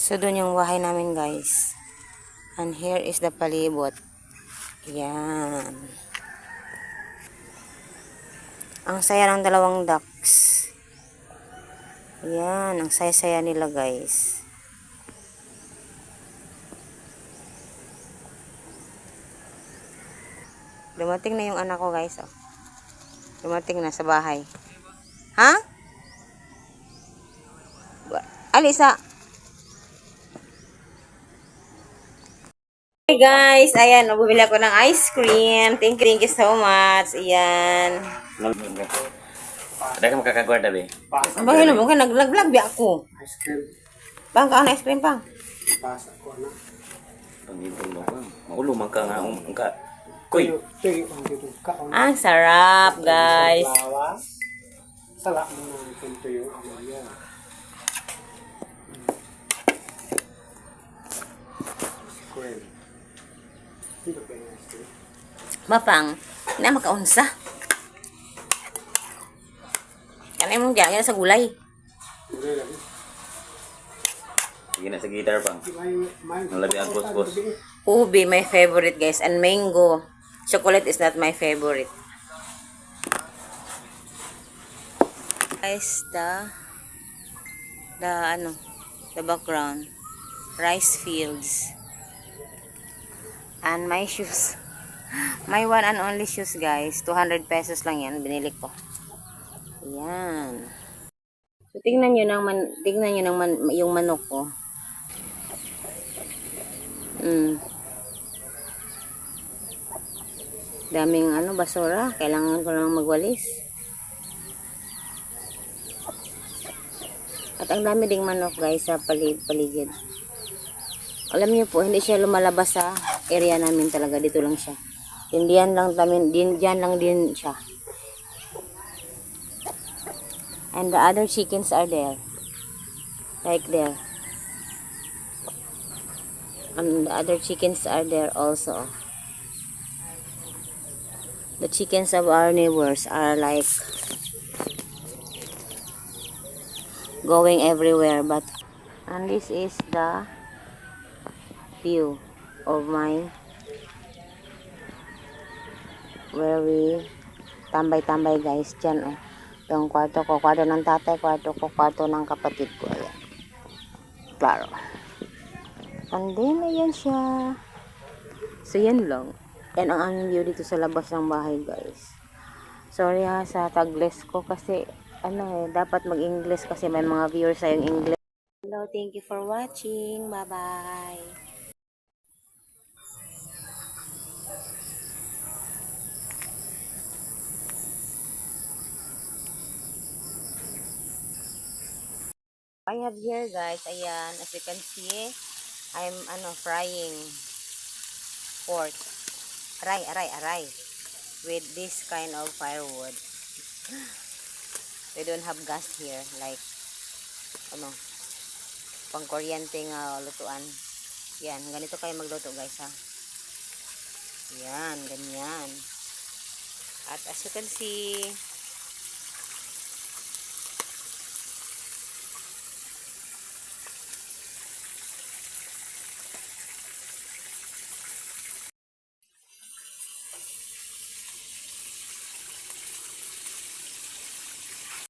So, doon yung bahay namin, guys. And here is the palibot. Yan. Ang saya ng dalawang ducks. Yan. Ang saya-saya nila, guys. Dumating na yung anak ko, guys. Oh. Dumating na sa bahay. Ha? Alisa. Hey guys, ayan, bumili ako ng ice cream. Thank you so much. Ayan. Ada ka makakagwarda be? Bakit naman ka nag-vlog ba ako? Ice cream. Bang, ka na ice cream pang. Pasa ko na. Ang ibon mo ka. Maulo man ka nga ka. Kuy. Tuyo ang dito ka. Ang sarap, guys. Salak mo na kung tuyo ang yan. Cream. Dito pa yung ice cream. Mapang, na makaunsa. Kanay mong diyan sa gulay. Mura lang. Sige na sa gitar pang. Ang labi ang kuskus. Ubi, my favorite, guys. And mango. Chocolate is not my favorite. Guys, the background. Rice fields. And my shoes. My one and only shoes, guys. 200 pesos lang yan. Binili ko. Ayan. So, tingnan nyo yung manok ko. Daming basura. Kailangan ko lang magwalis. At ang dami ding manok, guys, sa paligid. Alam niyo po, hindi siya lumalabas sa area namin talaga. Dito lang siya. Diyan lang din siya. And the other chickens are there. Like there. And the other chickens are there also. The chickens of our neighbors are like going everywhere. And this is the view of my where we tambay-tambay, guys. Diyan, oh. Yung kwarto ko, kwarto ng tatay, kwarto ko, kwarto ng kapatid ko. Ayan. Klaro. And then, ayan siya. So, yan lang. Yan ang aming view dito sa labas ng bahay, guys. Sorry ha sa tagles ko kasi, dapat mag-English kasi may mga viewers sa yung English. Hello, thank you for watching. Bye-bye. I have here, guys, ayan, as you can see, I'm frying pork. Aray. With this kind of firewood. We don't have gas here, like, pang kuryenteng lutuan. Yan, ganito kayo magluto, guys, ha. Yan, ganyan. At as you can see,